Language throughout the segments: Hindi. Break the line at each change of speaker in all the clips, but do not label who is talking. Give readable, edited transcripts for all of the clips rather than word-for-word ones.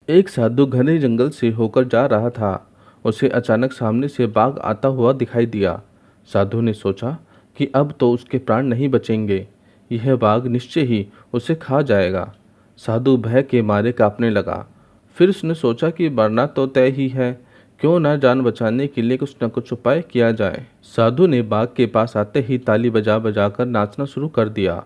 एक साधु घने जंगल से होकर जा रहा था। उसे अचानक सामने से बाघ आता हुआ दिखाई दिया। साधु ने सोचा कि अब तो उसके प्राण नहीं बचेंगे। यह बाघ निश्चय ही उसे खा जाएगा। साधु भय के मारे कांपने लगा। फिर उसने सोचा कि मरना तो तय ही है, क्यों ना जान बचाने के लिए कुछ न कुछ उपाय किया जाए। साधु ने बाघ के पास आते ही ताली बजा बजा कर नाचना शुरू कर दिया।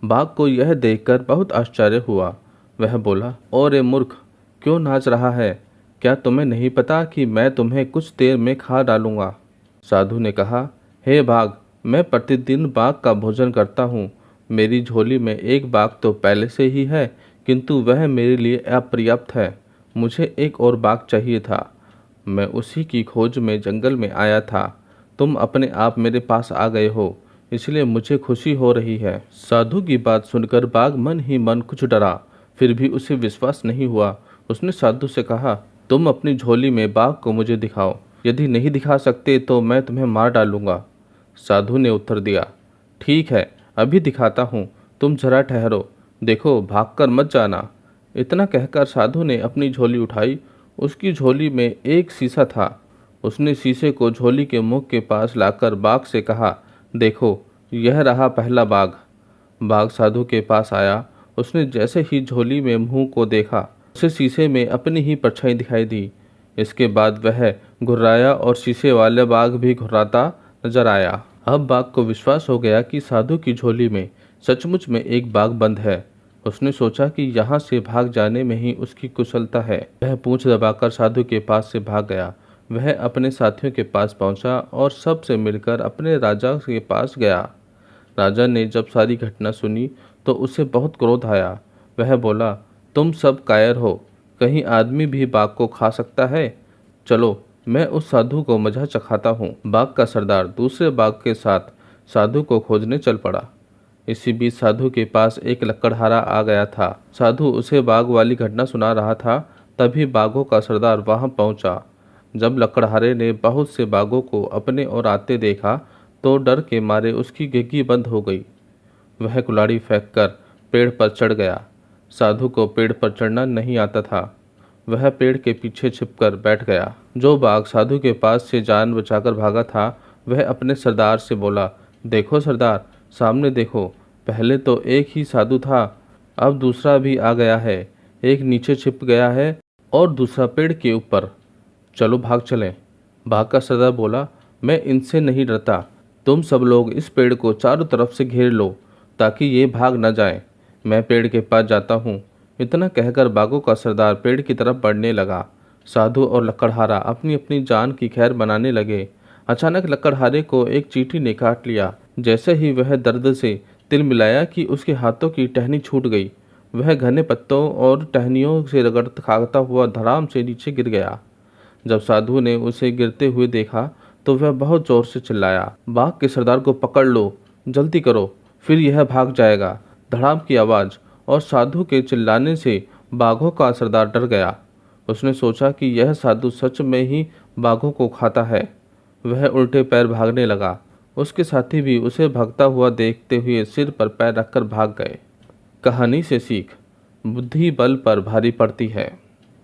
बाघ को यह देखकर बहुत आश्चर्य हुआ। वह बोला, और मूर्ख, क्यों नाच रहा है? क्या तुम्हें नहीं पता कि मैं तुम्हें कुछ देर में खा डालूंगा? साधु ने कहा, हे बाघ, मैं प्रतिदिन बाघ का भोजन करता हूँ। मेरी झोली में एक बाघ तो पहले से ही है, किंतु वह मेरे लिए अपर्याप्त है। मुझे एक और बाघ चाहिए था। मैं उसी की खोज में जंगल में आया था। तुम अपने आप मेरे पास आ गए हो, इसलिए मुझे खुशी हो रही है। साधु की बात सुनकर बाघ मन ही मन कुछ डरा, फिर भी उसे विश्वास नहीं हुआ। उसने साधु से कहा, तुम अपनी झोली में बाघ को मुझे दिखाओ। यदि नहीं दिखा सकते तो मैं तुम्हें मार डालूंगा। साधु ने उत्तर दिया, ठीक है, अभी दिखाता हूँ, तुम जरा ठहरो। देखो, भागकर मत जाना। इतना कहकर साधु ने अपनी झोली उठाई। उसकी झोली में एक शीशा था। उसने शीशे को झोली के मुख के पास लाकर बाघ से कहा, देखो, यह रहा पहला बाघ। बाघ साधु के पास आया। उसने जैसे ही झोली में मुंह को देखा, उसे शीशे में अपनी ही परछाई दिखाई दी। इसके बाद वह घुर्राया और शीशे वाले बाघ भी घुर्राता नजर आया। अब बाघ को विश्वास हो गया कि साधु की झोली में सचमुच में एक बाघ बंद है। उसने सोचा कि यहाँ से भाग जाने में ही उसकी कुशलता है। वह पूंछ दबाकर साधु के पास से भाग गया। वह अपने साथियों के पास पहुंचा और सबसे मिलकर अपने राजा के पास गया। राजा ने जब सारी घटना सुनी तो उसे बहुत क्रोध आया। वह बोला, तुम सब कायर हो, कहीं आदमी भी बाघ को खा सकता है? चलो, मैं उस साधु को मजा चखाता हूँ। बाघ का सरदार दूसरे बाघ के साथ साधु को खोजने चल पड़ा। इसी बीच साधु के पास एक लकड़हारा आ गया था। साधु उसे बाघ वाली घटना सुना रहा था। तभी बाघों का सरदार वहां पहुंचा। जब लकड़हारे ने बहुत से बाघों को अपने ओर आते देखा तो डर के मारे उसकी गिग्गी बंद हो गई। वह कुल्हाड़ी फेंककर पेड़ पर चढ़ गया। साधु को पेड़ पर चढ़ना नहीं आता था। वह पेड़ के पीछे छिपकर बैठ गया। जो बाघ साधु के पास से जान बचाकर भागा था, वह अपने सरदार से बोला, देखो सरदार, सामने देखो, पहले तो एक ही साधु था, अब दूसरा भी आ गया है। एक नीचे छिप गया है और दूसरा पेड़ के ऊपर। चलो भाग चलें। बाघ का सरदार बोला, मैं इनसे नहीं डरता। तुम सब लोग इस पेड़ को चारों तरफ से घेर लो ताकि ये भाग न जाए। मैं पेड़ के पास जाता हूँ। इतना कहकर बाघों का सरदार पेड़ की तरफ बढ़ने लगा। साधु और लकड़हारा अपनी अपनी जान की खैर बनाने लगे। अचानक लकड़हारे को एक चींटी ने काट लिया। जैसे ही वह दर्द से तिल मिलाया कि उसके हाथों की टहनी छूट गई। वह घने पत्तों और टहनियों से रगड़ खाता हुआ धड़ाम से नीचे गिर गया। जब साधु ने उसे गिरते हुए देखा तो वह बहुत जोर से चिल्लाया, बाघ के सरदार को पकड़ लो, जल्दी करो, फिर यह भाग जाएगा। धड़ाम की आवाज़ और साधु के चिल्लाने से बाघों का सरदार डर गया। उसने सोचा कि यह साधु सच में ही बाघों को खाता है। वह उल्टे पैर भागने लगा। उसके साथी भी उसे भागता हुआ देखते हुए सिर पर पैर रखकर भाग गए। कहानी से सीख, बुद्धि बल पर भारी पड़ती है।